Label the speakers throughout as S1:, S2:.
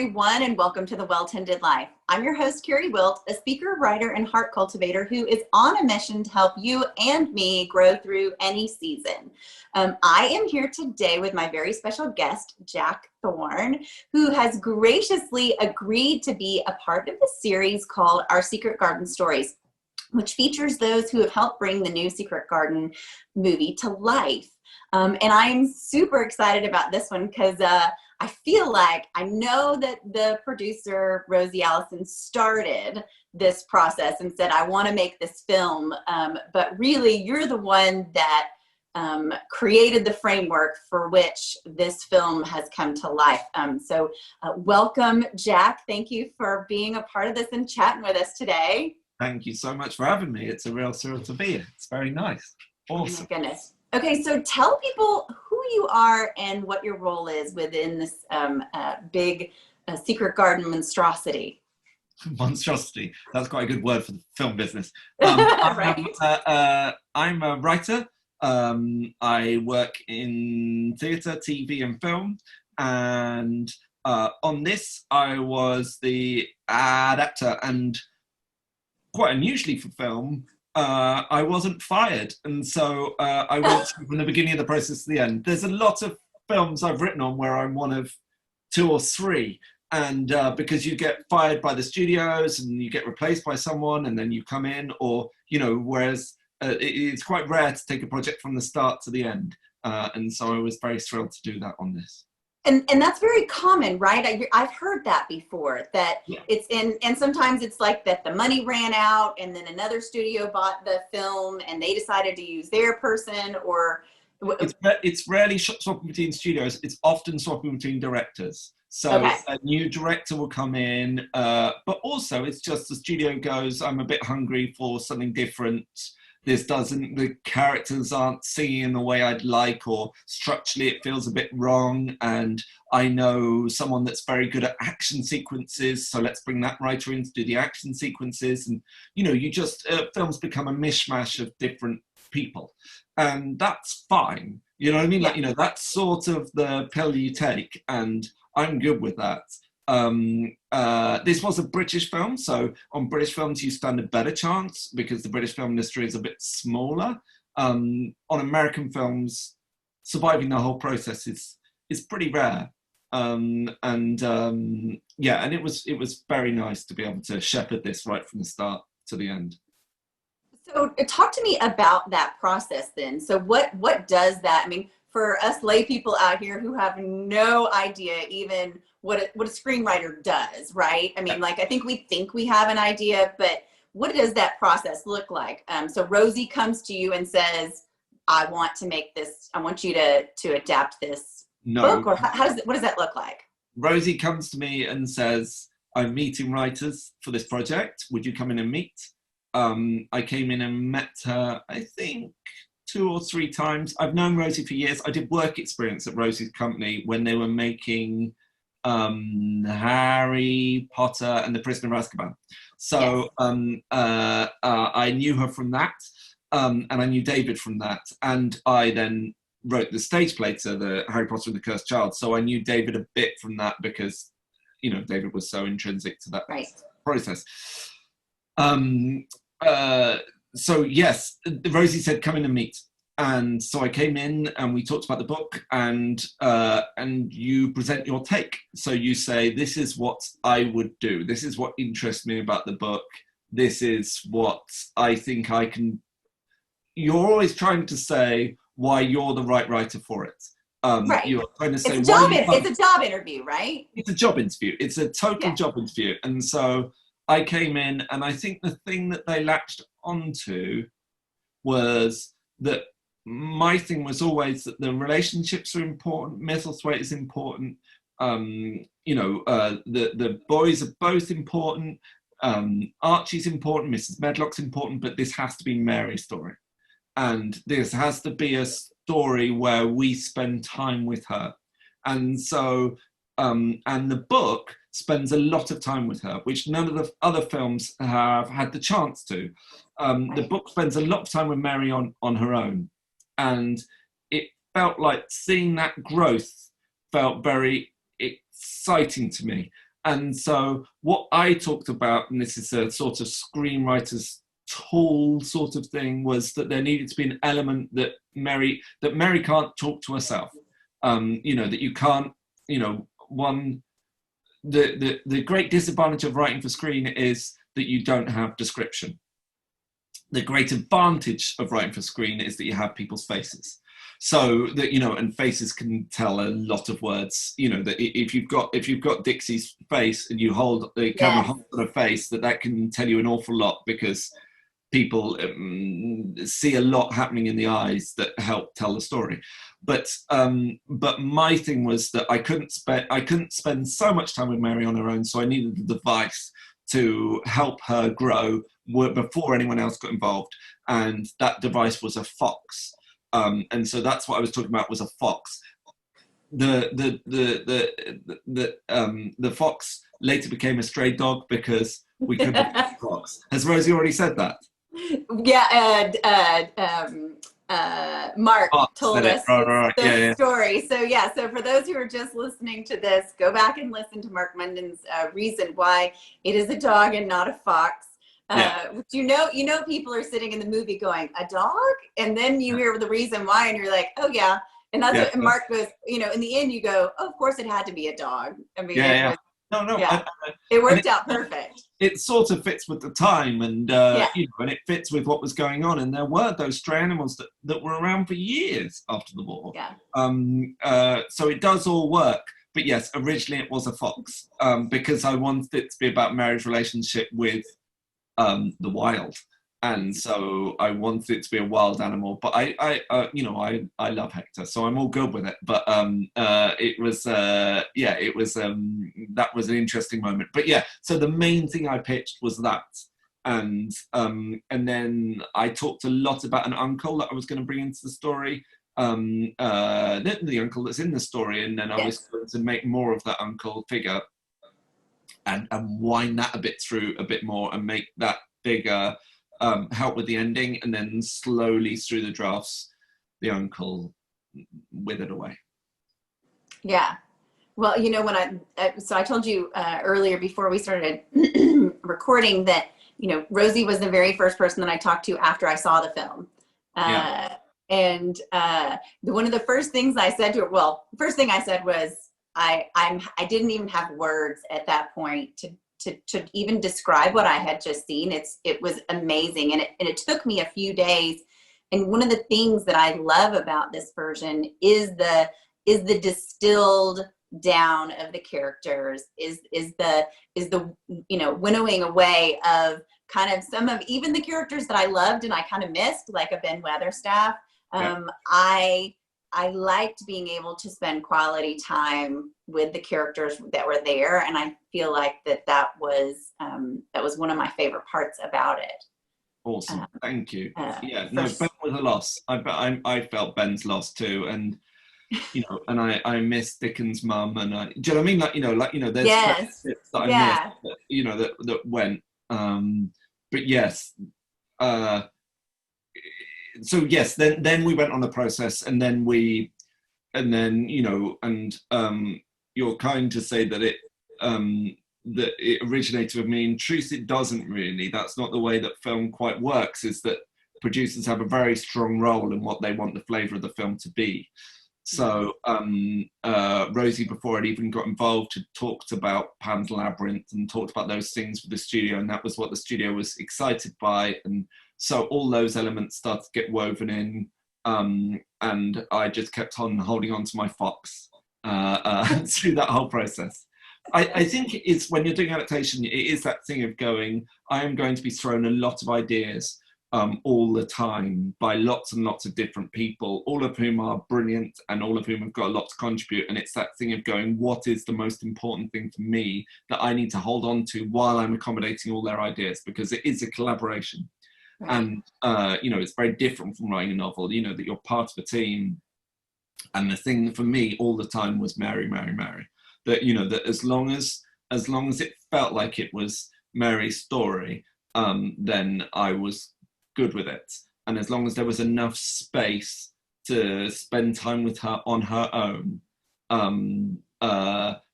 S1: everyone, and welcome to The Well-Tended Life. I'm your host, Carrie Wilt, a speaker, writer, and heart cultivator who is on a mission to help you and me grow through any season. I am here today with my very special guest, Jack Thorne, who has graciously agreed to be a part of the series called Our Secret Garden Stories, which features those who have helped bring the new Secret Garden movie to life. And I'm super excited about this one because I feel like I know that the producer, Rosie Allison, started this process and said, I want to make this film, but really you're the one that created the framework for which this film has come to life. So welcome, Jack. Thank you for being a part of this and chatting with us today.
S2: Thank you so much for having me. It's a real thrill to be here. It's very nice. Awesome.
S1: Oh my goodness. Okay, so tell people who you are and what your role is within this big Secret Garden monstrosity.
S2: Monstrosity. That's quite a good word for the film business.
S1: Right.
S2: I'm a writer. I work in theatre, TV, and film. And on this, I was the adapter. And quite unusually for film, I wasn't fired, and so I went from the beginning of the process to the end. There's a lot of films I've written on where I'm one of two or three, and because you get fired by the studios and you get replaced by someone and then you come in, or whereas it's quite rare to take a project from the start to the end, and so I was very thrilled to do that on this.
S1: And that's very common, right? I've heard that before, that it's and sometimes it's like that the money ran out and then another studio bought the film and they decided to use their person, or...
S2: It's rarely swapping between studios. It's often swapping between directors. So a new director will come in, but also it's just the studio goes, I'm a bit hungry for something different. The characters aren't singing in the way I'd like, or structurally it feels a bit wrong, and I know someone that's very good at action sequences, so let's bring that writer in to do the action sequences. And you just films become a mishmash of different people, and that's fine. You know what I mean? Like, that's sort of the pill you take, and I'm good with that. This was a British film, so on British films you stand a better chance because the British film industry is a bit smaller. On American films, surviving the whole process is pretty rare. And it was very nice to be able to shepherd this right from the start to the end.
S1: So talk to me about that process then. So what does that, I mean, for us lay people out here who have no idea even what a screenwriter does, right? I mean, like, I think we have an idea, but what does that process look like? So Rosie comes to you and says, I want to make this, I want you to adapt this book, or what does that look like?
S2: Rosie comes to me and says, I'm meeting writers for this project. Would you come in and meet? I came in and met her, I think, 2 or 3 times. I've known Rosie for years. I did work experience at Rosie's company when they were making Harry Potter and the Prisoner of Azkaban. So I knew her from that, and I knew David from that. And I then wrote the stage play to the Harry Potter and the Cursed Child. So I knew David a bit from that because, David was so intrinsic to that process. So yes, Rosie said, come in and meet. And so I came in and we talked about the book, and you present your take. So you say, this is what I would do. This is what interests me about the book. This is what I think I can... You're always trying to say why you're the right writer for it.
S1: Right.
S2: You're trying to say...
S1: It's a job interview, right?
S2: It's a job interview. It's a total job interview. And so I came in, and I think the thing that they latched onto was that my thing was always that the relationships are important, Misselthwaite is important, the boys are both important, Archie's important, Mrs. Medlock's important, but this has to be Mary's story. And this has to be a story where we spend time with her. And so, and the book spends a lot of time with her, which none of the other films have had the chance to. The book spends a lot of time with Mary on her own. And it felt like seeing that growth felt very exciting to me. And so what I talked about, and this is a sort of screenwriter's tool sort of thing, was that there needed to be an element that Mary can't talk to herself. That you can't, the great disadvantage of writing for screen is that you don't have description. The great advantage of writing for screen is that you have people's faces. So that, and faces can tell a lot of words, that if you've got Dixie's face and you hold the camera holds on her face, that can tell you an awful lot, because people see a lot happening in the eyes that help tell the story. But my thing was that I couldn't spend so much time with Mary on her own, so I needed a device to help her grow before anyone else got involved, and that device was a fox. And so that's what I was talking about, was a fox. The fox later became a stray dog because we couldn't have a fox. Has Rosie already said that?
S1: Yeah, Mark told us the story. So for those who are just listening to this, go back and listen to Mark Munden's reason why it is a dog and not a fox. People are sitting in the movie going, a dog? And then you hear the reason why, and you're like, oh yeah. And that's what, and Mark goes, in the end you go, oh, of course it had to be a dog. I mean, it worked out perfect.
S2: It sort of fits with the time, and and it fits with what was going on. And there were those stray animals that were around for years after the war.
S1: Yeah.
S2: So it does all work. But yes, originally it was a fox, because I wanted it to be about Mary's relationship with the wild, and so I wanted it to be a wild animal. But I love Hector, so I'm all good with it. But it was that was an interesting moment. But yeah, so the main thing I pitched was that, and then I talked a lot about an uncle that I was going to bring into the story, the uncle that's in the story, and then I was going to make more of that uncle figure. And wind that through a bit more and make that bigger, help with the ending, and then slowly through the drafts, the uncle withered away.
S1: Yeah. Well, when I told you earlier before we started recording that, Rosie was the very first person that I talked to after I saw the film. And one of the first things I said to her, the first thing I said was, I didn't even have words at that point to even describe what I had just seen. It was amazing, and it took me a few days. And one of the things that I love about this version is the distilled down of the characters, is the winnowing away of kind of some of even the characters that I loved and I kind of missed, like a Ben Weatherstaff. I liked being able to spend quality time with the characters that were there, and I feel like that was one of my favorite parts about it.
S2: Awesome, thank you. Ben was a loss. I felt Ben's loss too, and and I miss Dickens' mum, and do you know what I mean? There's bits that I missed, that went. But yes. So yes, then we went on the process, and then you're kind to say that it originated with me. In truth, it doesn't really. That's not the way that film quite works. Is that producers have a very strong role in what they want the flavour of the film to be. So Rosie, before I'd even got involved, had talked about Pan's Labyrinth and talked about those things with the studio, and that was what the studio was excited by. And so all those elements started to get woven in, and I just kept on holding on to my fox through that whole process. I think it's when you're doing adaptation, it is that thing of going, I am going to be thrown a lot of ideas all the time by lots and lots of different people, all of whom are brilliant and all of whom have got a lot to contribute. And it's that thing of going, what is the most important thing for me that I need to hold on to while I'm accommodating all their ideas? Because it is a collaboration. Right. And, it's very different from writing a novel, that you're part of a team. And the thing for me all the time was Mary. That, that as long as it felt like it was Mary's story, then I was good with it. And as long as there was enough space to spend time with her on her own,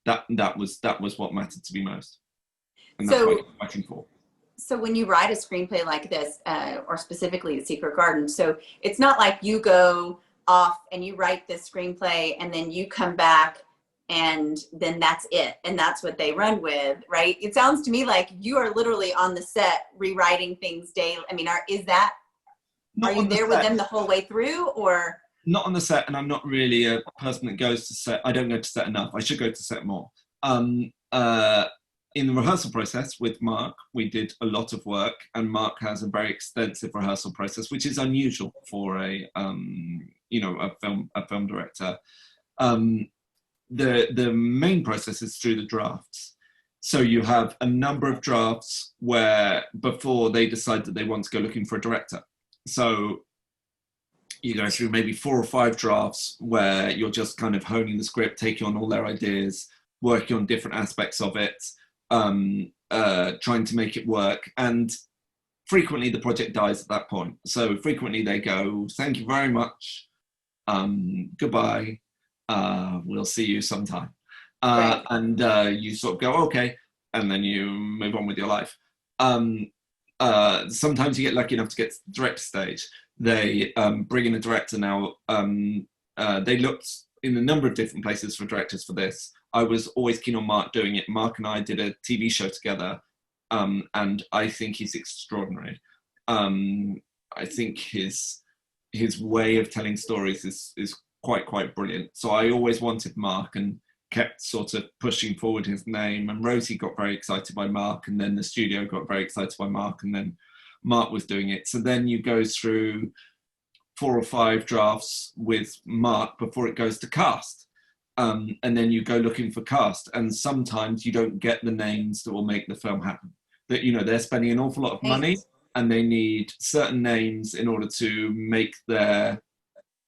S2: that was what mattered to me most, and that's what I kept fighting for.
S1: So when you write a screenplay like this, or specifically The Secret Garden, so it's not like you go off and you write this screenplay and then you come back and then that's it, and that's what they run with, right? It sounds to me like you are literally on the set rewriting things daily. I mean, are you there with them the whole way through, or?
S2: Not on the set, and I'm not really a person that goes to set. I don't go to set enough. I should go to set more. In the rehearsal process with Mark, we did a lot of work, and Mark has a very extensive rehearsal process, which is unusual for a film director. The main process is through the drafts. So you have a number of drafts where before they decide that they want to go looking for a director. So you go through maybe 4 or 5 drafts where you're just kind of honing the script, taking on all their ideas, working on different aspects of it, trying to make it work. And frequently the project dies at that point. So frequently they go, thank you very much, goodbye, we'll see you sometime.
S1: Right.
S2: And you sort of go, okay, and then you move on with your life. Sometimes you get lucky enough to get to the director stage. They bring in a director now. They looked in a number of different places for directors for this. I was always keen on Mark doing it. Mark and I did a TV show together, and I think he's extraordinary. I think his way of telling stories is quite brilliant. So I always wanted Mark and kept sort of pushing forward his name. And Rosie got very excited by Mark, and then the studio got very excited by Mark, and then Mark was doing it. So then you go through 4 or 5 drafts with Mark before it goes to cast. And then you go looking for cast, and sometimes you don't get the names that will make the film happen. That, you know, they're spending an awful lot of money, and they need certain names in order to make their,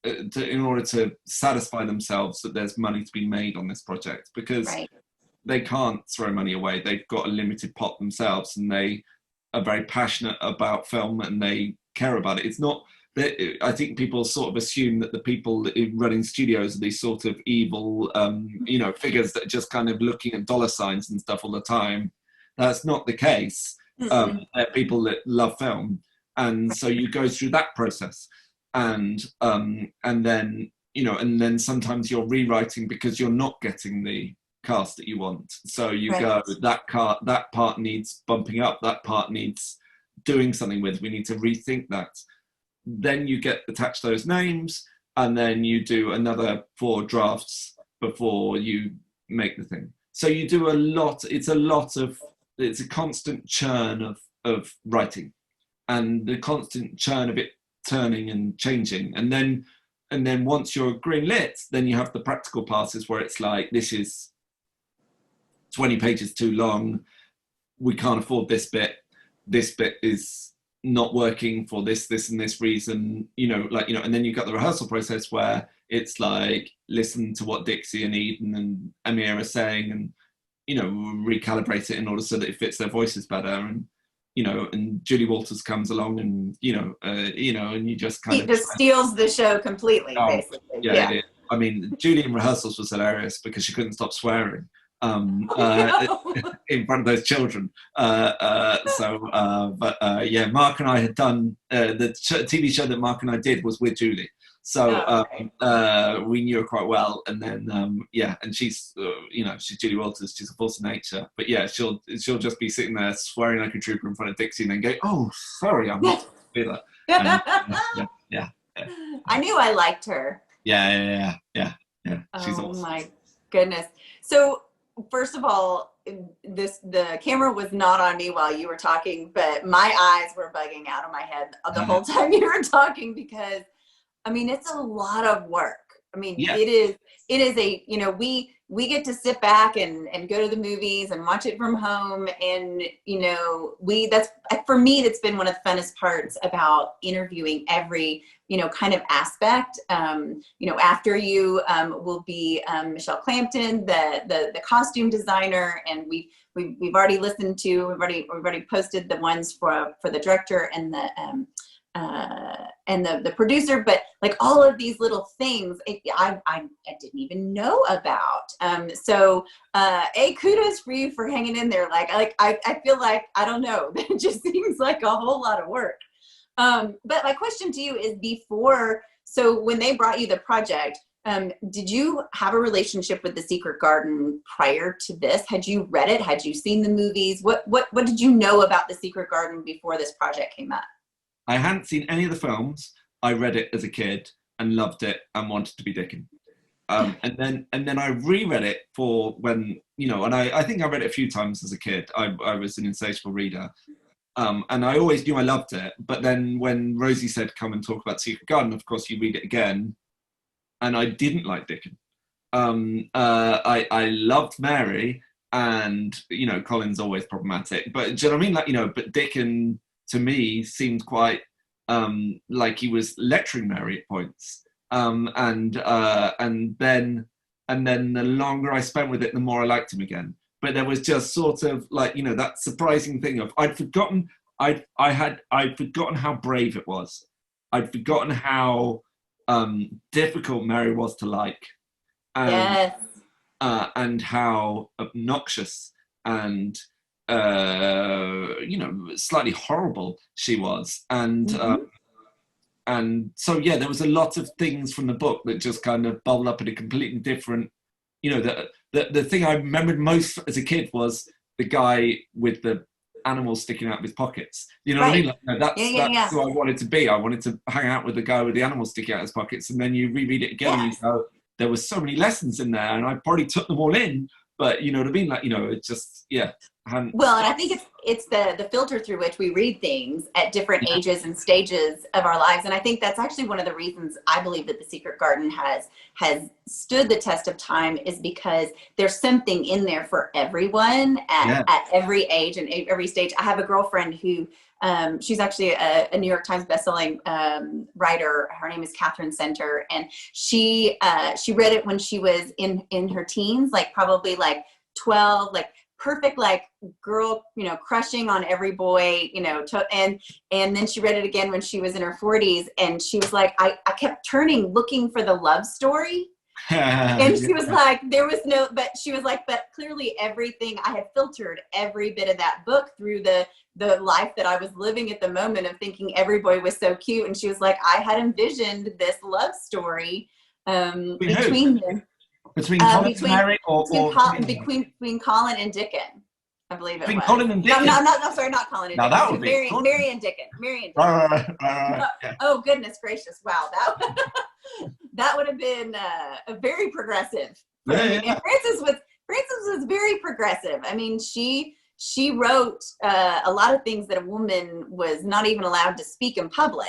S2: in order to satisfy themselves that there's money to be made on this project, because they can't throw money away. They've got a limited pot themselves, and they are very passionate about film, and they care about it. It's not, I think people sort of assume that the people running studios are these sort of evil, figures that are just kind of looking at dollar signs and stuff all the time. That's not the case. They're people that love film, and so you go through that process, and then sometimes you're rewriting because you're not getting the cast that you want. So you go, that part needs bumping up, that part needs doing something with. We need to rethink that. Then you get attached those names, and then you do another 4 drafts before you make the thing. So you do a lot. It's a constant churn of writing, and the constant churn of it turning and changing. And then once you're green lit, then you have the practical passes where it's like, this is 20 pages too long. We can't afford this bit. This bit is not working for this and this reason, and then you've got the rehearsal process where it's like, listen to what Dixie and Eden and Amir are saying, and recalibrate it in order so that it fits their voices better, and Julie Walters comes along, and and you just kind
S1: he just steals the show completely, basically.
S2: Yeah. I mean, Julie in rehearsals was hilarious because she couldn't stop swearing in front of those children. Mark and I had done the TV show that Mark and I did was with Julie, so we knew her quite well. And then and she's she's Julie Walters, she's a force of nature, but she'll just be sitting there swearing like a trooper in front of Dixie, and then go, oh sorry, I'm not do that.
S1: I knew I liked her.
S2: Yeah. She's awesome.
S1: My goodness. So first of all, the camera was not on me while you were talking, but my eyes were bugging out of my head the whole time you were talking, because I mean, it's a lot of work. I mean, it is we get to sit back and go to the movies and watch it from home. And, that's, for me, that's been one of the funnest parts about interviewing every, kind of aspect. After you will be Michelle Clampton, the costume designer, and we've already listened to, we've already posted the ones for the director and the producer, but like all of these little things I didn't even know about. So kudos for you for hanging in there. I feel like, I don't know, it just seems like a whole lot of work. But my question to you is so when they brought you the project, did you have a relationship with The Secret Garden prior to this? Had you read it? Had you seen the movies? What did you know about The Secret Garden before this project came up?
S2: I hadn't seen any of the films. I read it as a kid and loved it and wanted to be Dickon. And then I reread it for when, and I think I read it a few times as a kid. I was an insatiable reader. And I always knew I loved it. But then when Rosie said, come and talk about Secret Garden, of course, you read it again. And I didn't like Dickon. I loved Mary, and, Colin's always problematic. But do you know what I mean? But Dickon, to me, seemed quite like he was lecturing Mary at points. And then the longer I spent with it, the more I liked him again. But there was just sort of that surprising thing of I'd forgotten how brave it was. I'd forgotten how difficult Mary was to like, and how obnoxious and slightly horrible she was, and so there was a lot of things from the book that just kind of bubbled up in a completely different. The thing I remembered most as a kid was the guy with the animals sticking out of his pockets. You know what I mean? That's who I wanted to be. I wanted to hang out with the guy with the animals sticking out of his pockets, and then you reread it again and you go, there was so many lessons in there, and I probably took them all in, but you know what I mean? It just, Well,
S1: and I think it's the filter through which we read things at different ages and stages of our lives. And I think that's actually one of the reasons I believe that The Secret Garden has stood the test of time, is because there's something in there for everyone at every age and every stage. I have a girlfriend who, she's actually a New York Times bestselling writer. Her name is Catherine Center. And she read it when she was in her teens, probably 12, perfect, girl, crushing on every boy, and then she read it again when she was in her 40s, and she was like, I kept turning, looking for the love story. And she was like, but she was like, but clearly everything, I had filtered every bit of that book through the life that I was living at the moment of thinking every boy was so cute. And she was like, I had envisioned this love story between them.
S2: Between Colin and Mary,
S1: between Colin and Dickon, I believe it was.
S2: Between Colin and Dickon?
S1: No, sorry, not Colin and Dickon.
S2: That would be
S1: Mary and Dickon.
S2: Right. Yeah.
S1: Oh, goodness gracious. Wow. That would have been a very progressive.
S2: Yeah.
S1: And Frances was very progressive. I mean, she wrote a lot of things that a woman was not even allowed to speak in public.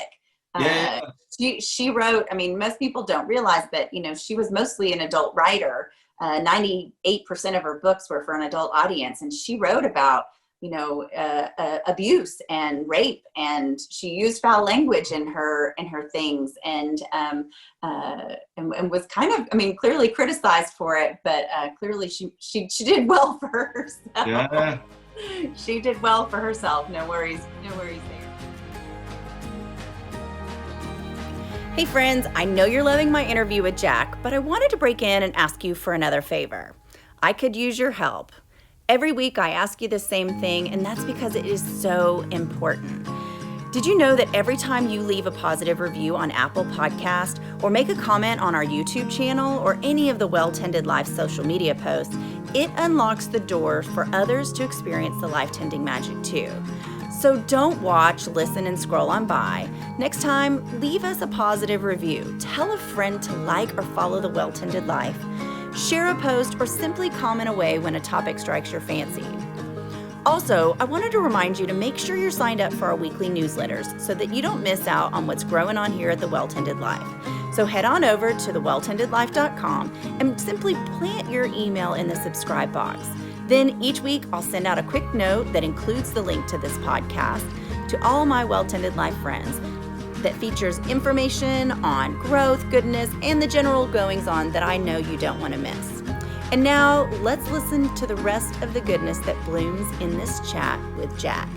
S1: She wrote, I mean, most people don't realize, but she was mostly an adult writer. 98% of her books were for an adult audience, and she wrote about abuse and rape, and she used foul language in her things, and was kind of, I mean, clearly criticized for it, but clearly she did well for herself.
S2: Yeah.
S1: She did well for herself. No worries there. Hey friends, I know you're loving my interview with Jack, but I wanted to break in and ask you for another favor. I could use your help. Every week I ask you the same thing, and that's because it is so important. Did you know that every time you leave a positive review on Apple Podcast or make a comment on our YouTube channel or any of the Well-Tended Life social media posts, it unlocks the door for others to experience the life-tending magic too. So don't watch, listen, and scroll on by. Next time, leave us a positive review. Tell a friend to like or follow The Well-Tended Life. Share a post or simply comment away when a topic strikes your fancy. Also, I wanted to remind you to make sure you're signed up for our weekly newsletters so that you don't miss out on what's growing on here at The Well-Tended Life. So head on over to thewelltendedlife.com and simply plant your email in the subscribe box. Then each week, I'll send out a quick note that includes the link to this podcast to all my Well-Tended Life friends that features information on growth, goodness, and the general goings-on that I know you don't want to miss. And now, let's listen to the rest of the goodness that blooms in this chat with Jack.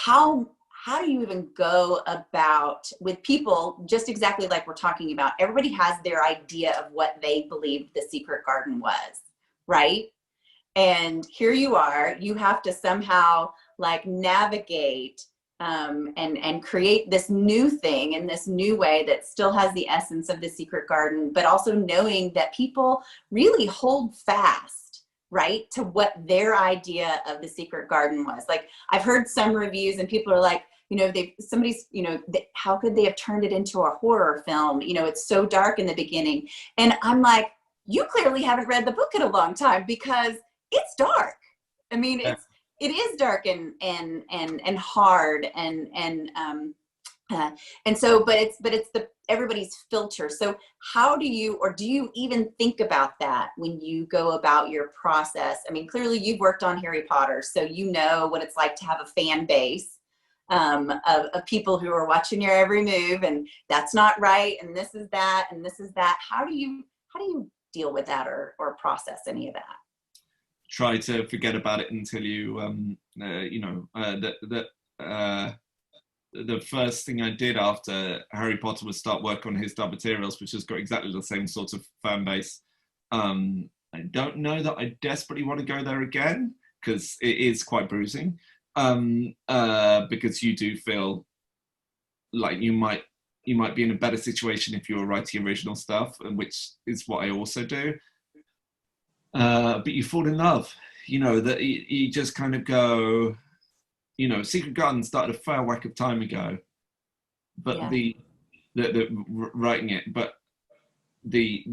S1: how do you even go about with people, just exactly like we're talking about? Everybody has their idea of what they believed the secret garden was, right? And here you are, you have to somehow like navigate and create this new thing in this new way that still has the essence of the secret garden, but also knowing that people really hold fast, right, to what their idea of the secret garden was. Like, I've heard some reviews and people are like, you know, how could they have turned it into a horror film? You know, it's so dark in the beginning. And I'm like, you clearly haven't read the book in a long time, because it's dark. I mean, it is dark and hard and so, but it's the everybody's filter. So how do you even think about that when you go about your process? I mean, clearly you've worked on Harry Potter, so you know what it's like to have a fan base of people who are watching your every move, and that's not right, and this is that, and this is that. How do you deal with that or process any of that?
S2: Try to forget about it until you the first thing I did after Harry Potter was start work on his Dark Materials, which has got exactly the same sort of fan base. I don't know that I desperately want to go there again, because it is quite bruising, because you do feel like you might be in a better situation if you were writing original stuff, and which is what I also do. But you fall in love, you know, that you just kind of go, you know, Secret Garden started a fair whack of time ago, but the writing it, but the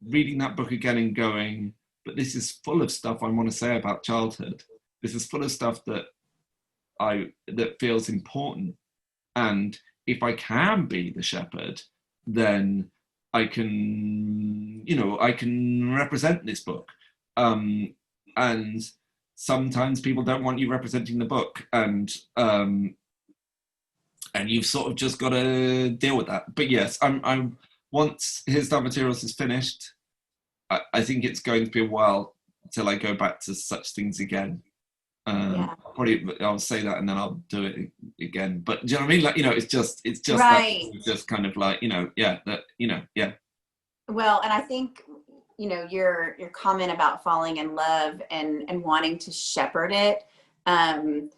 S2: reading that book again and going, but this is full of stuff I want to say about childhood. This is full of stuff that feels important. And if I can be the shepherd, then I can represent this book. And sometimes people don't want you representing the book, and you've sort of just got to deal with that. But yes, I'm once his Dark Materials is finished, I think it's going to be a while till I go back to such things again. Probably I'll say that and then I'll do it again. But do you know what I mean? Like, you know, it's just
S1: right.
S2: It's just kind of like, you know, yeah.
S1: Well, and I think, you know, your comment about falling in love and wanting to shepherd it, I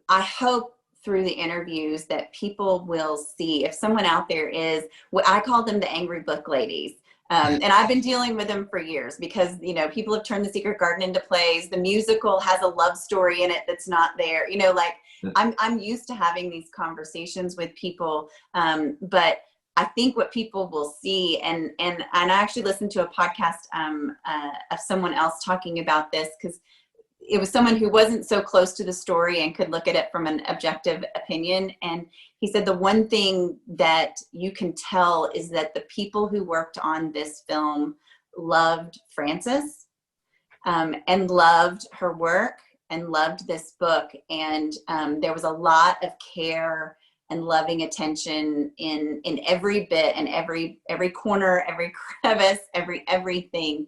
S1: hope through the interviews that people will see if someone out there is what I call them, the angry book ladies. And I've been dealing with them for years, because, you know, people have turned the Secret Garden into plays. The musical has a love story in it that's not there. You know, like I'm used to having these conversations with people, but I think what people will see, and I actually listened to a podcast of someone else talking about this, because it was someone who wasn't so close to the story and could look at it from an objective opinion. And he said the one thing that you can tell is that the people who worked on this film loved Frances, and loved her work and loved this book. And there was a lot of care and loving attention in every bit and every corner, every crevice, everything.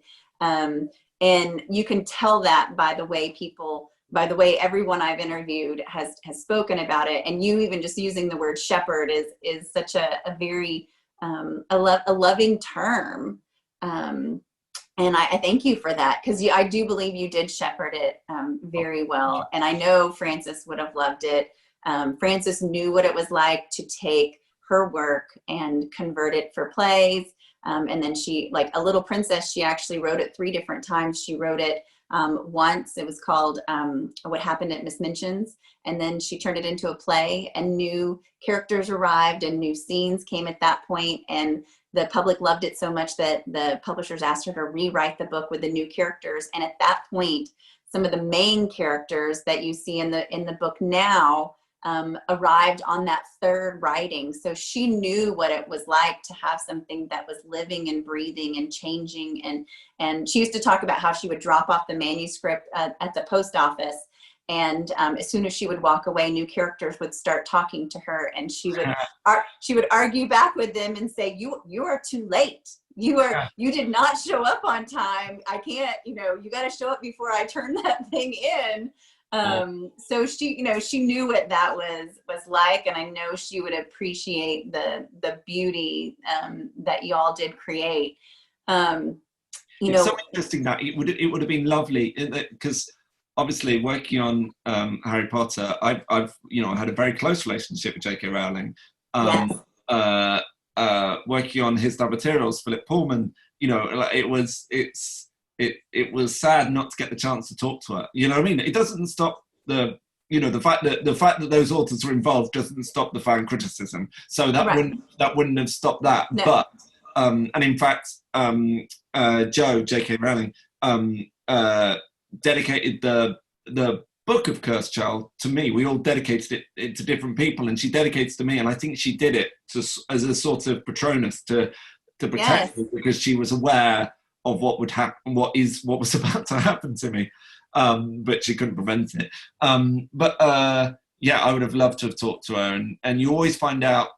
S1: And you can tell that by the way everyone I've interviewed has spoken about it. And you even just using the word shepherd is such a very a loving term. And I thank you for that, because I do believe you did shepherd it very well. And I know Frances would have loved it. Frances knew what it was like to take her work and convert it for plays. And then she, like A Little Princess, she actually wrote it 3 different times. She wrote it once, it was called What Happened at Miss Minchin's. And then she turned it into a play, and new characters arrived and new scenes came at that point. And the public loved it so much that the publishers asked her to rewrite the book with the new characters. And at that point, some of the main characters that you see in the book now arrived on that 3rd writing. So she knew what it was like to have something that was living and breathing and changing. And she used to talk about how she would drop off the manuscript at the post office. And as soon as she would walk away, new characters would start talking to her, and she would argue back with them and say, you are too late. You did not show up on time. I can't, you know, you got to show up before I turn that thing in. So she, she knew what that was like, and I know she would appreciate the beauty that y'all did create.
S2: It's so interesting that it would have been lovely because obviously working on Harry Potter, I've had a very close relationship with J.K. Rowling.
S1: Yes.
S2: Working on his materials, Philip Pullman, it was sad not to get the chance to talk to her. You know what I mean? It doesn't stop the fact that those authors were involved doesn't stop the fan criticism. So that wouldn't have stopped that. No. But and in fact, J.K. Rowling, dedicated the book of Cursed Child to me. We all dedicated it to different people, and she dedicates to me, and I think she did it as a sort of patronus to protect me, because she was aware of what would happen, what was about to happen to me, but she couldn't prevent it. I would have loved to have talked to her, and you always find out.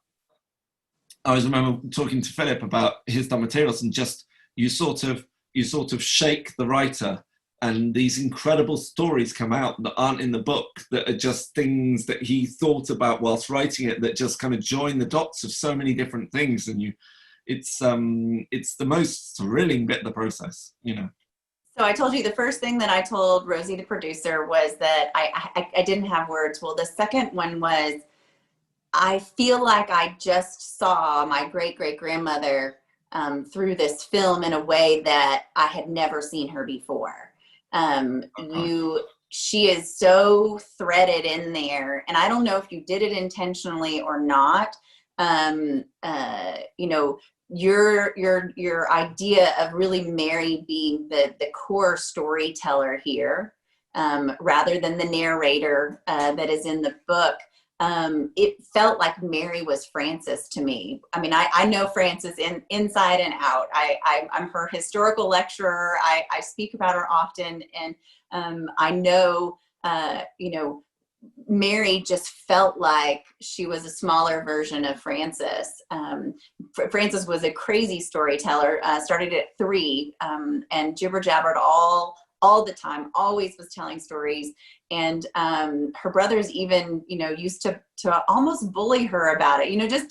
S2: I always remember talking to Philip about his done materials, and just you sort of shake the writer, and these incredible stories come out that aren't in the book, that are just things that he thought about whilst writing it, that just kind of join the dots of so many different things, and it's the most thrilling bit of the process,
S1: So I told you the first thing that I told Rosie, the producer, was that I didn't have words. Well, the second one was, I feel like I just saw my great-great-grandmother through this film in a way that I had never seen her before. She is so threaded in there, and I don't know if you did it intentionally or not. Your idea of really Mary being the core storyteller here, rather than the narrator that is in the book. It felt like Mary was Frances to me. I mean, I know Frances inside and out. I'm her historical lecturer. I speak about her often, and I know, Mary just felt like she was a smaller version of Frances. Frances was a crazy storyteller, started at 3, and jibber-jabbered all the time, always was telling stories. And her brothers even, used to almost bully her about it, just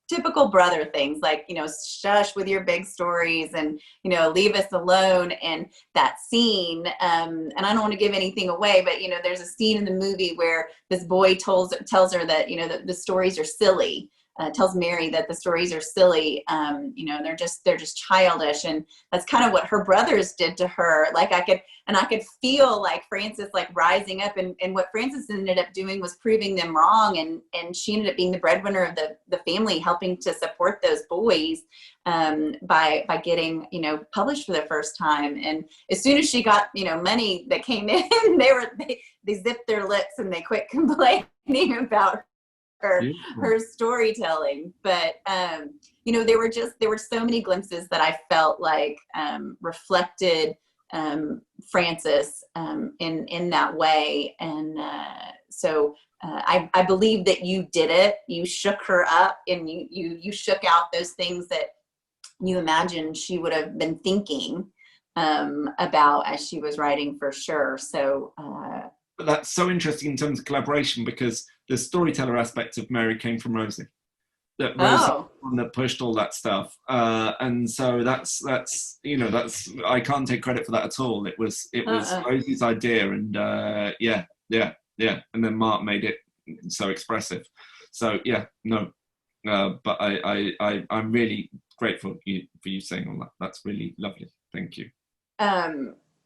S1: typical brother things, like, shush with your big stories, and, leave us alone. And that scene, and I don't want to give anything away, but, there's a scene in the movie where this boy tells her that, the stories are silly. Tells Mary that the stories are silly. They're just childish, and that's kind of what her brothers did to her. Like I could feel like Frances like rising up, and what Frances ended up doing was proving them wrong, and she ended up being the breadwinner of the family, helping to support those boys by getting published for the first time. And as soon as she got money that came in, they zipped their lips and they quit complaining about her storytelling. But there were so many glimpses that I felt like reflected Frances in that way. And so I believe that you did it. You shook her up, and you shook out those things that you imagined she would have been thinking about as she was writing, for sure. So
S2: but that's so interesting in terms of collaboration, because the storyteller aspect of Mary came from Rosie. That Rosie was the one that pushed all that stuff, and so that's I can't take credit for that at all. It was Rosie's idea, and and then Mark made it so expressive. So but I'm really grateful for you saying all that. That's really lovely. Thank you.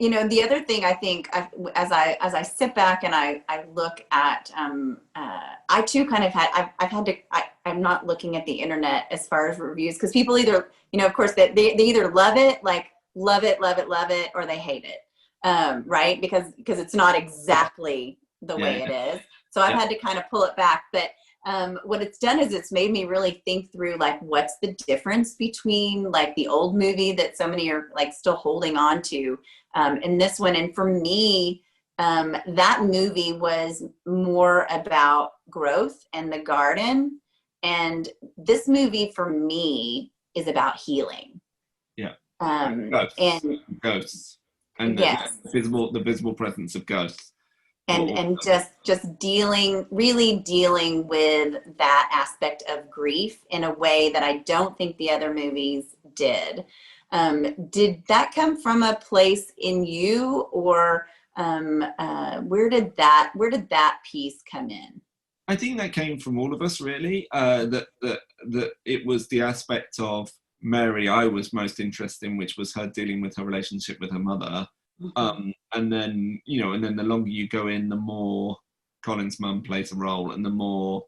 S1: The other thing I think, as I sit back and I look at, I too kind of I'm not looking at the internet as far as reviews, because people either, of course, they either love it, like love it, or they hate it, right? Because it's not exactly the way it is. So I've had to kind of pull it back. But what it's done is it's made me really think through, like, what's the difference between like the old movie that so many are like still holding on to, and this one. And for me, that movie was more about growth and the garden, and this movie for me is about healing.
S2: Ghosts. And the visible presence of ghosts.
S1: and just really dealing with that aspect of grief in a way that I don't think the other movies did. Did that come from a place in you, or where did that piece come in?
S2: I think that came from all of us, really. That it was the aspect of Mary I was most interested in, which was her dealing with her relationship with her mother. And then the longer you go in, the more Colin's mum plays a role, and the more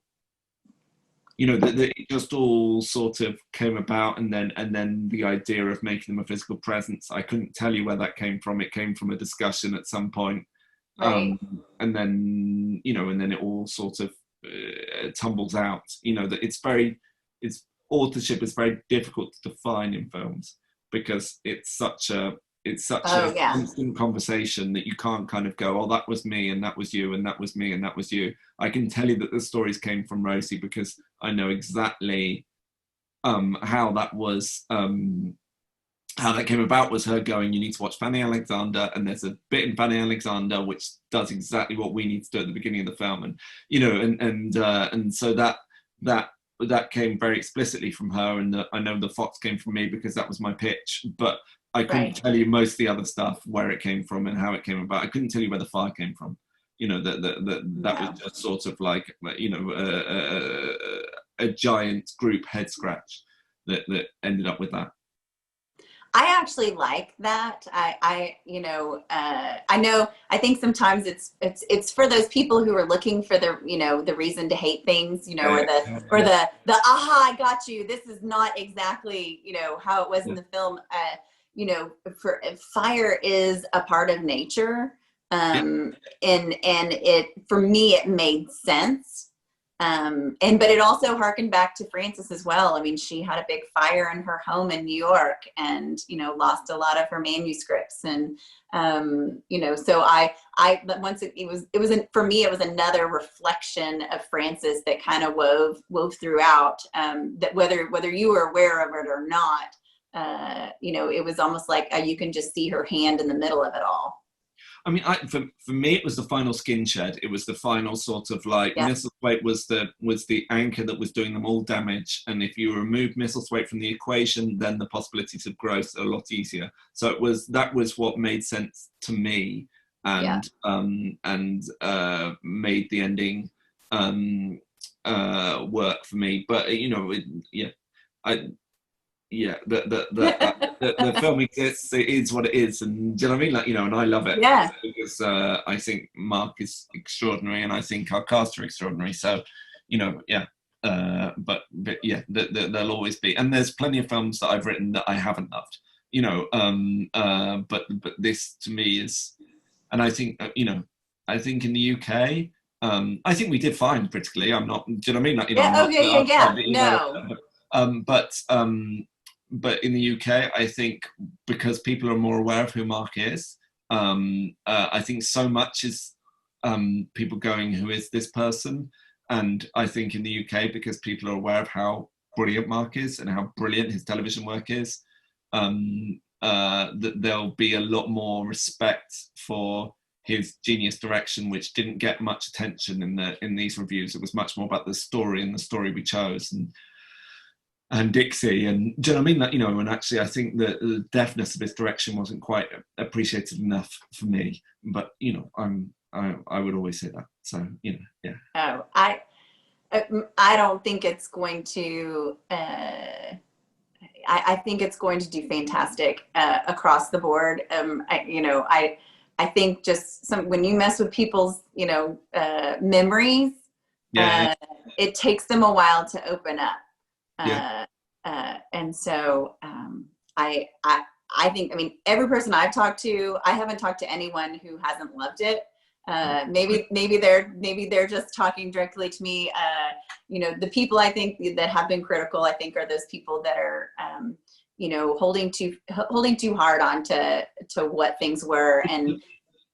S2: it just all sort of came about. And then the idea of making them a physical presence, I couldn't tell you where that came from. It came from a discussion at some point,
S1: Right.
S2: and then it all sort of tumbles out. That it's authorship is very difficult to define in films, because it's such a constant conversation that you can't kind of go, oh, that was me and that was you and that was me and that was you. I can tell you that the stories came from Rosie because I know exactly how that was, how that came about. Was her going, you need to watch Fanny Alexander, and there's a bit in Fanny Alexander which does exactly what we need to do at the beginning of the film, and so that came very explicitly from her, and I know the Fox came from me because that was my pitch, but I couldn't tell you most of the other stuff, where it came from and how it came about. I couldn't tell you where the fire came from. That was just sort of like, a giant group head scratch that ended up with that.
S1: I actually like that. I think sometimes it's for those people who are looking for the reason to hate things, or the aha, I got you. This is not exactly, how it was in the film. For fire is a part of nature. And it, for me, it made sense. But it also harkened back to Frances as well. I mean, she had a big fire in her home in New York, and lost a lot of her manuscripts, and so but once for me, it was another reflection of Frances that kind of wove throughout, that whether you were aware of it or not, it was almost like you can just see her hand in the middle of it all.
S2: I mean, for me, it was the final skin shed. It was the final sort of like, Misselthwaite was the anchor that was doing them all damage. And if you remove Misselthwaite from the equation, then the possibilities of growth are a lot easier. So that was what made sense to me, and made the ending work for me. But the film exists. It is what it is, and do you know what I mean? Like, and I love it.
S1: Yeah.
S2: Because I think Mark is extraordinary, and I think our cast are extraordinary. So, but yeah, there'll always be, and there's plenty of films that I've written that I haven't loved. But this to me is, and I think I think in the UK, I think we did fine critically. I'm not. Do you know what I mean? Like, No. But in the UK, I think because people are more aware of who Mark is, I think so much is people going, who is this person? And I think in the UK, because people are aware of how brilliant Mark is and how brilliant his television work is, that there'll be a lot more respect for his genius direction, which didn't get much attention in these reviews. It was much more about the story and the story we chose, and Dixie, and do you know what I mean? That, and actually I think the deftness of his direction wasn't quite appreciated enough for me. But I would always say that. So yeah.
S1: Oh, I don't think it's going to. I think it's going to do fantastic across the board. I think just when you mess with people's memories, it takes them a while to open up. And so I think, every person I've talked to, I haven't talked to anyone who hasn't loved it. Maybe they're just talking directly to me. The people I think that have been critical, I think, are those people that are holding too hard on to what things were, and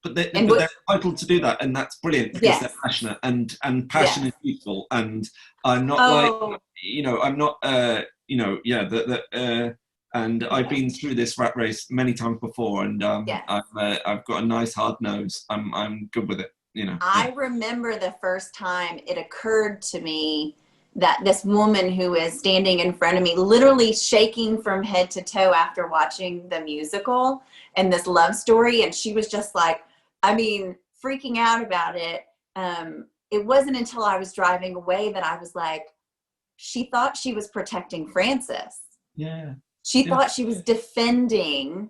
S2: but they're entitled to do that, and that's brilliant because they're passionate, and passion is useful. And I'm not I'm not and I've been through this rat race many times before, and I've got a nice hard nose. I'm good with it. you know.
S1: I remember the first time it occurred to me that this woman who is standing in front of me, literally shaking from head to toe after watching the musical and this love story, and she was just like, I mean, freaking out about it. It wasn't until I was driving away that I was like, she thought she was protecting Francis.
S2: Yeah.
S1: She thought she was defending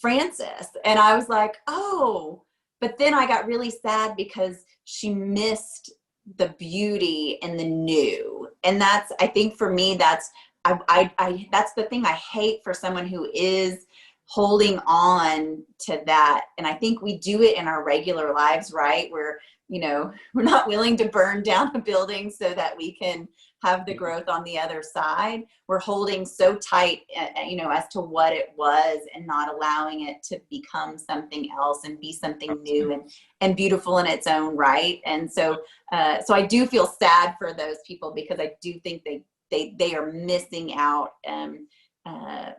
S1: Francis. And I was like, oh, but then I got really sad because she missed the beauty and the new. And that's, I think for me, that's, that's the thing I hate for someone who is holding on to that. And I think we do it in our regular lives, right? Where, you know, we're not willing to burn down a building so that we can have the growth on the other side. We're holding so tight, you know, as to what it was and not allowing it to become something else and be something new and beautiful in its own right. And so, so I do feel sad for those people because I do think they are missing out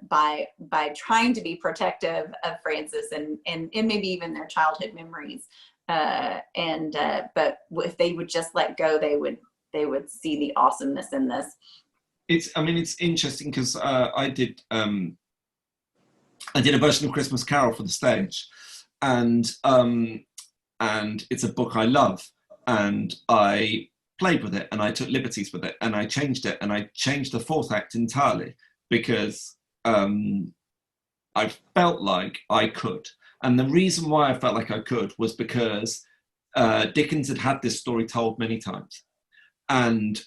S1: by trying to be protective of Francis and maybe even their childhood memories. But if they would just let go, they would see the awesomeness in this.
S2: It's interesting because I did a version of Christmas Carol for the stage, and it's a book I love, and I played with it and I took liberties with it and I changed it and I changed the fourth act entirely because I felt like I could. And the reason why I felt like I could was because Dickens had this story told many times. And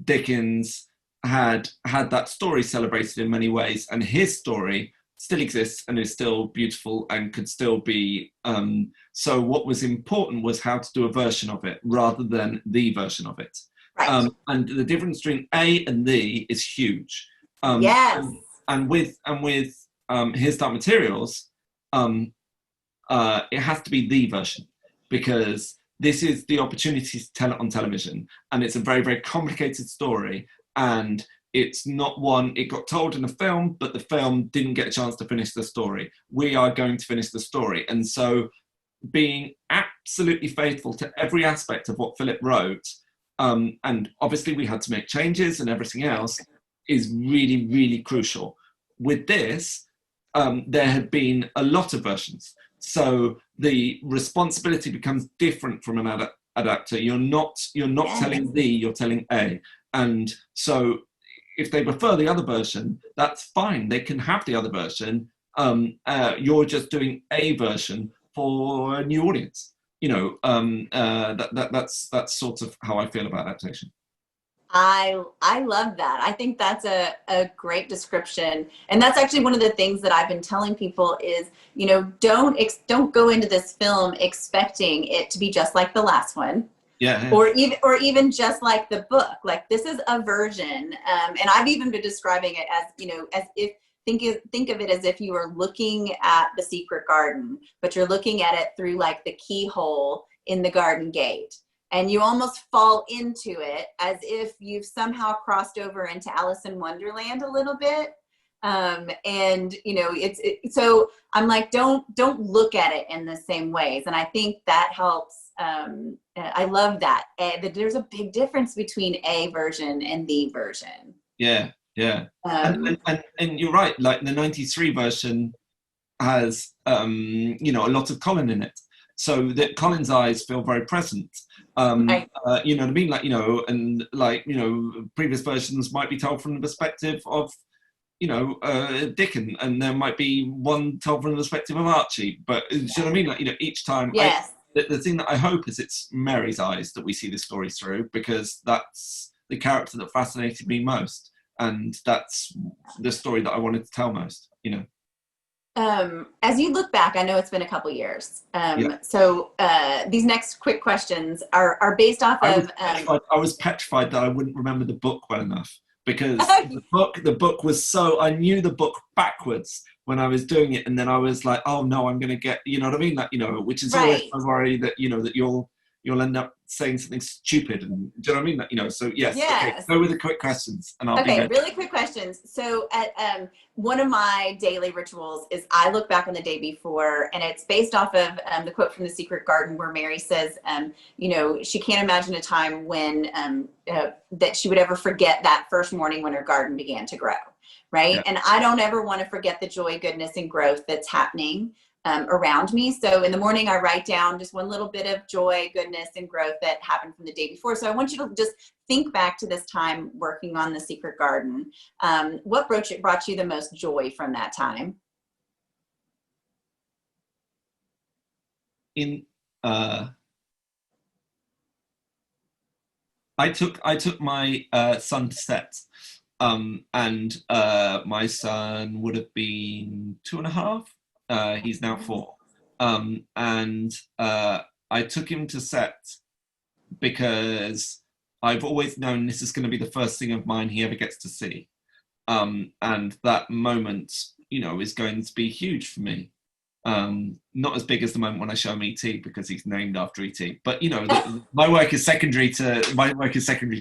S2: Dickens had that story celebrated in many ways, and his story still exists and is still beautiful and could still be. So what was important was how to do a version of it rather than the version of it. Right. And the difference between A and the is huge.
S1: Yes.
S2: And with Here's Dark Materials, it has to be the version because this is the opportunity to tell it on television, and it's a very, very complicated story, and it's not one, it got told in a film, but the film didn't get a chance to finish the story. We are going to finish the story. And so being absolutely faithful to every aspect of what Philip wrote, and obviously we had to make changes and everything else, is really, really crucial. With this, there had been a lot of versions. So the responsibility becomes different from an adapter. You're not telling the, you're telling A. And so if they prefer the other version, that's fine. They can have the other version. You're just doing a version for a new audience. You know, that's sort of how I feel about adaptation.
S1: I love that. I think that's a great description. And that's actually one of the things that I've been telling people is, you know, don't go into this film expecting it to be just like the last one.
S2: Yeah.
S1: Or even just like the book. Like this is a version. And I've even been describing it as, you know, as if think of it as if you were looking at the secret garden, but you're looking at it through like the keyhole in the garden gate. And you almost fall into it as if you've somehow crossed over into Alice in Wonderland a little bit. And you know, so I'm like, don't look at it in the same ways. And I think that helps. I love that. That there's a big difference between a version and the version.
S2: Yeah. And you're right. Like the 93 version has, you know, a lot of Colin in it. So that Colin's eyes feel very present.
S1: Right.
S2: You know what I mean? Like, you know, and like, you know, previous versions might be told from the perspective of, you know, Dickon, and there might be one told from the perspective of Archie. But do you know what I mean? Like, you know, each time.
S1: Yes.
S2: The thing that I hope is it's Mary's eyes that we see this story through, because that's the character that fascinated me most. And that's the story that I wanted to tell most, you know.
S1: As you look back, I know it's been a couple years. So these next quick questions are based off of.
S2: I was petrified that I wouldn't remember the book well enough because the book was so, I knew the book backwards when I was doing it, and then I was like, oh no, I'm going to get, you know what I mean? Like, you know, which is always my worry that, you know, that you'll end up saying something stupid. And do you know what I mean? That, you know, so yes.
S1: Yes.
S2: Okay, go with the quick questions, and I'll be
S1: Okay,
S2: ready.
S1: really quick questions. So at one of my daily rituals is I look back on the day before, and it's based off of the quote from The Secret Garden where Mary says, you know, she can't imagine a time when that she would ever forget that first morning when her garden began to grow, right?
S2: Yeah.
S1: And I don't ever want to forget the joy, goodness, and growth that's happening around me. So in the morning, I write down just one little bit of joy, goodness, and growth that happened from the day before. So I want you to just think back to this time working on The Secret Garden. What brought you the most joy from that time?
S2: I took my son to set, and my son would have been 2.5. He's now 4, and I took him to set because I've always known this is going to be the first thing of mine he ever gets to see, and that moment, you know, is going to be huge for me. Not as big as the moment when I show him ET because he's named after ET, but you know, my work is secondary to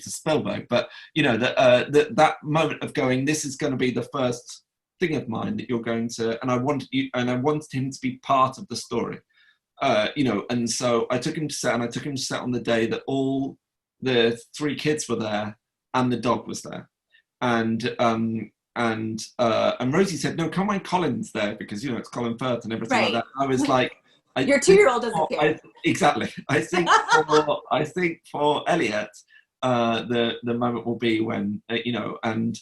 S2: Spielberg. But you know, that moment of going, this is going to be the first thing of mine that you're going to, and I wanted him to be part of the story. You know, and so I took him to set, and I took him to set on the day that all the 3 kids were there and the dog was there, and Rosie said, no, come when Colin's there, because, you know, it's Colin Firth and everything like that. I was like,
S1: your 2-year-old doesn't care.
S2: Exactly. I think for Elliot, the moment will be when, you know, and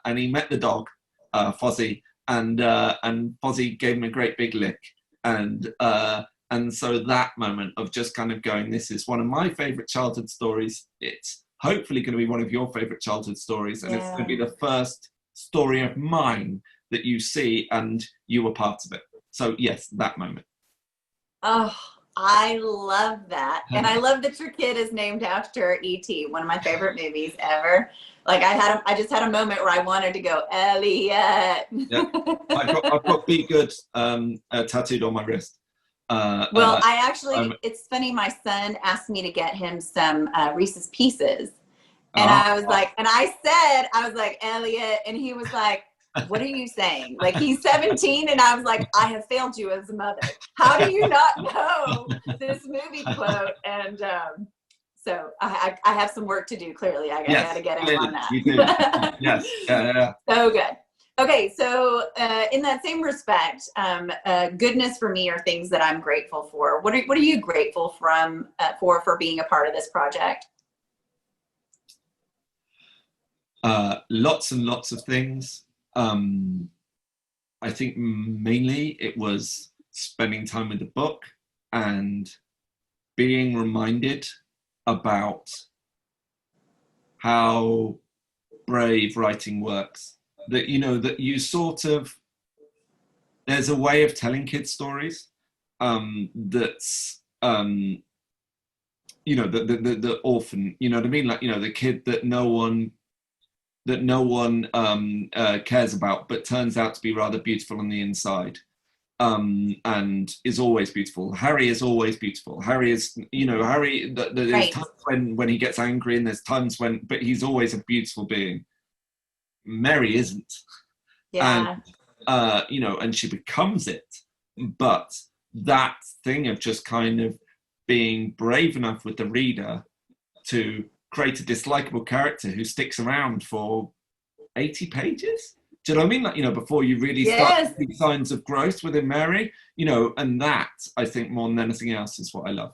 S2: he met the dog, Fozzie, and Fozzie gave him a great big lick. And so that moment of just kind of going, this is one of my favorite childhood stories. It's hopefully going to be one of your favorite childhood stories. And it's going to be the first story of mine that you see, and you were part of it. So yes, that moment.
S1: Oh, I love that. And I love that your kid is named after E.T., one of my favorite movies ever. Like I just had a moment where I wanted to go, Elliot.
S2: Yeah. I've got Be Good tattooed on my wrist.
S1: Well, it's funny, my son asked me to get him some Reese's Pieces. And I was like, Elliot, and he was like, what are you saying? Like, he's 17, and I was like, I have failed you as a mother. How do you not know this movie quote? And so I have some work to do, clearly. I got to get him on that.
S2: You do. Yes. Yeah.
S1: So good. Okay, so in that same respect, goodness for me are things that I'm grateful for. What are you grateful for being a part of this project?
S2: Lots and lots of things. I think mainly it was spending time with the book and being reminded about how brave writing works. That, you know, that you sort of, there's a way of telling kids stories that's, you know, the orphan, you know what I mean? Like, you know, the kid that no one cares about, but turns out to be rather beautiful on the inside, and is always beautiful. Harry is always beautiful. Harry is, you know, there's times when he gets angry, and there's times when, but he's always a beautiful being. Mary isn't.
S1: Yeah.
S2: And, you know, and she becomes it. But that thing of just kind of being brave enough with the reader to create a dislikable character who sticks around for 80 pages. Do you know what I mean? Like, you know, before you really start to see signs of growth within Mary, you know, and that, I think, more than anything else, is what I love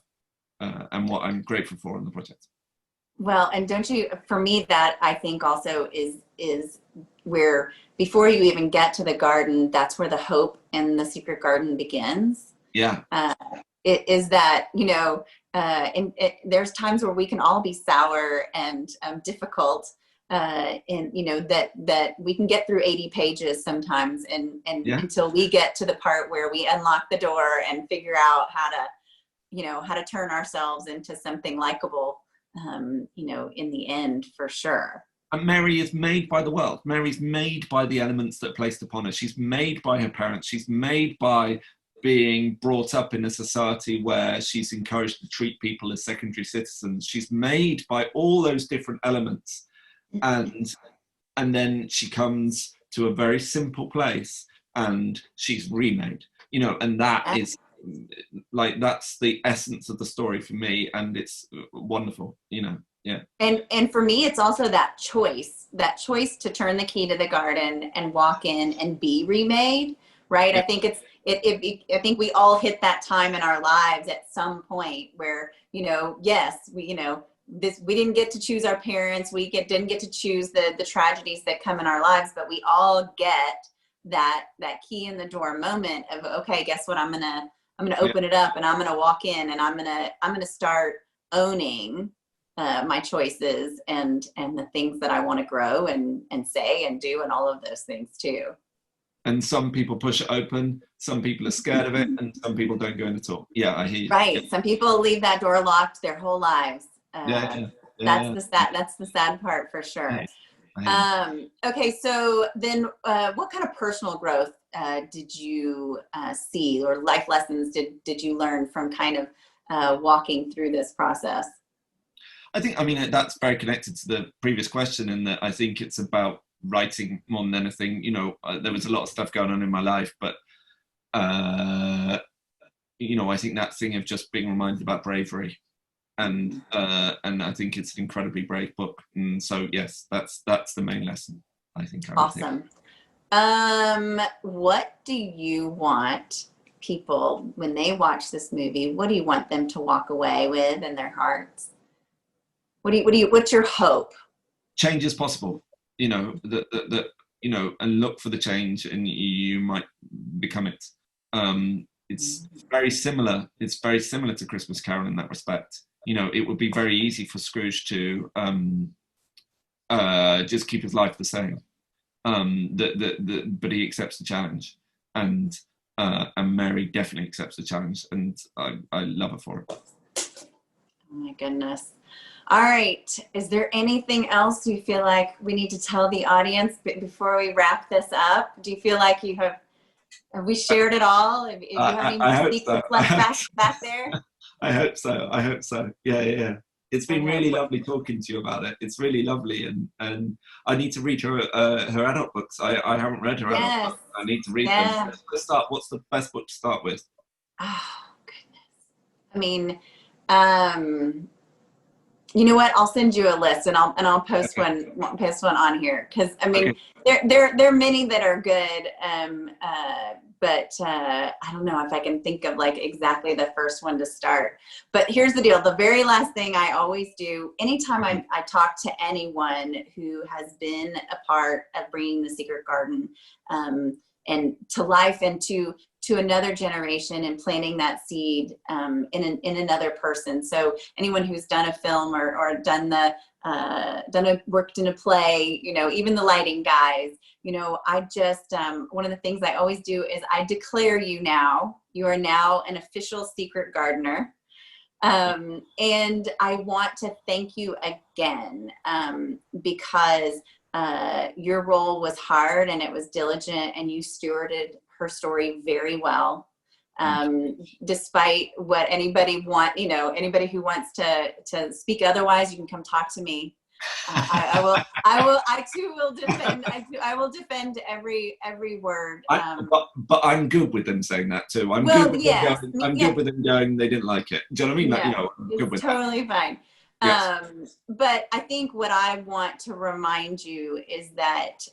S2: and what I'm grateful for on the project.
S1: Well, and don't you, for me, that I think also is where, before you even get to the garden, that's where the hope in The Secret Garden begins.
S2: Yeah.
S1: It is that, you know, there's times where we can all be sour and difficult, and, you know, that we can get through 80 pages sometimes, and until we get to the part where we unlock the door and figure out how to turn ourselves into something likable, you know, in the end, for sure.
S2: And Mary is made by the world. Mary's made by the elements that are placed upon her. She's made by her parents. She's made by being brought up in a society where she's encouraged to treat people as secondary citizens. She's made by all those different elements, and then she comes to a very simple place and she's remade, you know, and that is like, that's the essence of the story for me, and it's wonderful, you know. Yeah.
S1: And for me, it's also that choice to turn the key to the garden and walk in and be remade, right? Yeah. I think I think we all hit that time in our lives at some point where, you know, yes, we didn't get to choose our parents, didn't get to choose the tragedies that come in our lives, but we all get that key in the door moment of, okay, guess what? I'm gonna open it up, and I'm gonna walk in, and I'm gonna start owning my choices and the things that I want to grow and say and do, and all of those things too.
S2: And some people push it open, some people are scared of it, and some people don't go in at all. Yeah, I hear you.
S1: Right.
S2: Yeah.
S1: Some people leave that door locked their whole lives. That's the sad part, for sure. Okay, so then what kind of personal growth did you see, or life lessons did you learn from kind of walking through this process?
S2: I mean, that's very connected to the previous question, in that I think it's about writing more than anything. You know, there was a lot of stuff going on in my life, but you know, I think that thing of just being reminded about bravery, and I think it's an incredibly brave book. And so yes, that's the main lesson, I think.
S1: Awesome. What do you want people, when they watch this movie, what do you want them to walk away with in their hearts? What's your hope? Change
S2: is possible, you know, that you know, and look for the change, and you might become it. It's very similar to Christmas Carol in that respect. You know, it would be very easy for Scrooge to just keep his life the same, but he accepts the challenge, and Mary definitely accepts the challenge, and I love her for it.
S1: Oh my goodness. All right. Is there anything else you feel like we need to tell the audience before we wrap this up? Do you feel like have we shared it all? If you have any more secrets left back there?
S2: I hope so. Yeah. It's been really lovely talking to you about it. It's really lovely, and I need to read her adult books. I haven't read her adult books. I need to read them. Let's start. What's the best book to start with?
S1: Oh goodness. I mean, you know what? I'll send you a list, and I'll post one on here, because I mean, there are many that are good, but I don't know if I can think of like exactly the first one to start. But here's the deal: the very last thing I always do, anytime I talk to anyone who has been a part of bringing the Secret Garden and to life, and to another generation, and planting that seed in another person. So anyone who's done a film or worked in a play, you know, even the lighting guys, you know, I just, one of the things I always do is I declare you are now an official Secret Gardener. And I want to thank you again, because your role was hard and it was diligent, and you stewarded her story very well, despite what anybody who wants to speak otherwise, you can come talk to me. I too will defend. I will defend every word.
S2: But I'm good with them saying that too. I'm good with them going, they didn't like it. Do you know what I mean? Like, you know, I'm good with
S1: totally
S2: that.
S1: Fine. Yes. But I think what I want to remind you is that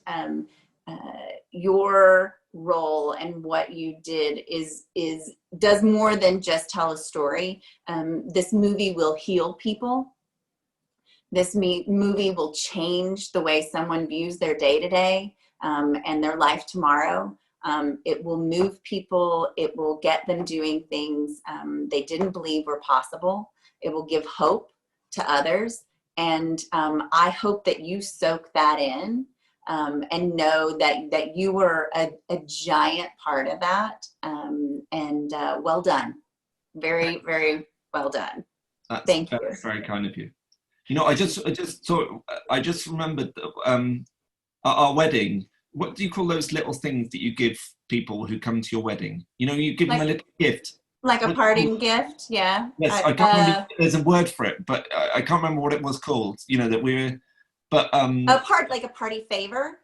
S1: your role and what you did does more than just tell a story. This movie will heal people. This movie will change the way someone views their day-to-day and their life tomorrow. It will move people. It will get them doing things they didn't believe were possible. It will give hope to others. And I hope that you soak that in and know that you were a giant part of that. And well done. Very, very well done. Thank you.
S2: That's very kind of you. You know, I just remembered our wedding. What do you call those little things that you give people who come to your wedding. You know, you give them a little gift.
S1: Like a parting gift, yeah.
S2: Yes, I can't remember. There's a word for it, but I can't remember what it was called. You know that we're, but
S1: like a party favor.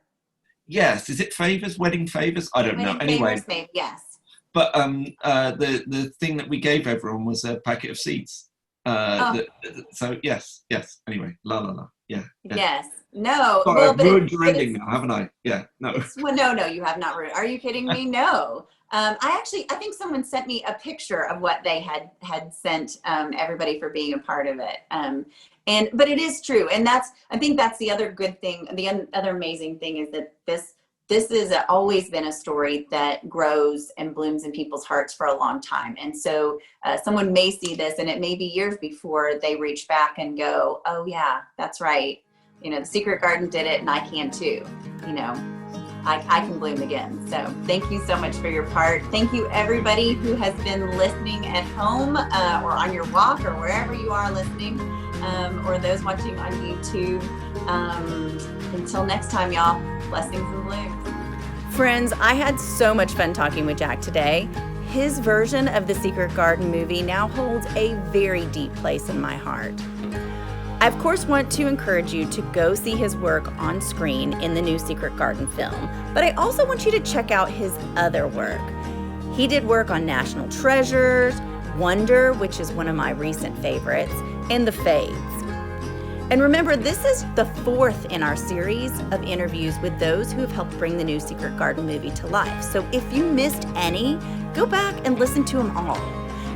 S2: Yes, is it favors? Wedding favors? I don't know. Anyway,
S1: favors, yes.
S2: But the thing that we gave everyone was a packet of seeds. So yes. Anyway, la la la. Yeah.
S1: Yes. No.
S2: Sorry, I've ruined your ending now, haven't I? Yeah. No.
S1: No, you have not ruined. Are you kidding me? No. I think someone sent me a picture of what they had sent everybody for being a part of it. But it is true, and I think that's the other good thing. The other amazing thing is that this has always been a story that grows and blooms in people's hearts for a long time. And so someone may see this, and it may be years before they reach back and go, "Oh yeah, that's right. You know, the Secret Garden did it, and I can too. You know, I can bloom again." So thank you so much for your part. Thank you everybody who has been listening at home or on your walk or wherever you are listening, or those watching on YouTube. Until next time, y'all, blessings and blooms. Friends, I had so much fun talking with Jack today. His version of the Secret Garden movie now holds a very deep place in my heart. I, of course, want to encourage you to go see his work on screen in the new Secret Garden film, but I also want you to check out his other work. He did work on National Treasures, Wonder, which is one of my recent favorites, and The Fades. And remember, this is the 4th in our series of interviews with those who have helped bring the new Secret Garden movie to life. So if you missed any, go back and listen to them all.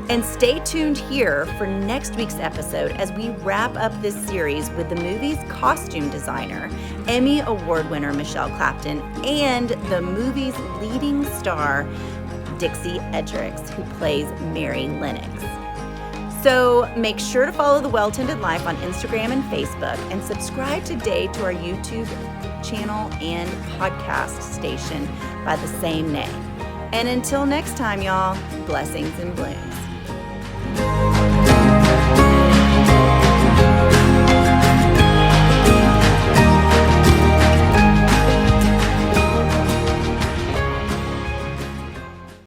S1: And stay tuned here for next week's episode as we wrap up this series with the movie's costume designer, Emmy Award winner Michelle Clapton, and the movie's leading star, Dixie Edricks, who plays Mary Lennox. So make sure to follow The Well-Tended Life on Instagram and Facebook, and subscribe today to our YouTube channel and podcast station by the same name. And until next time, y'all, blessings and blooms.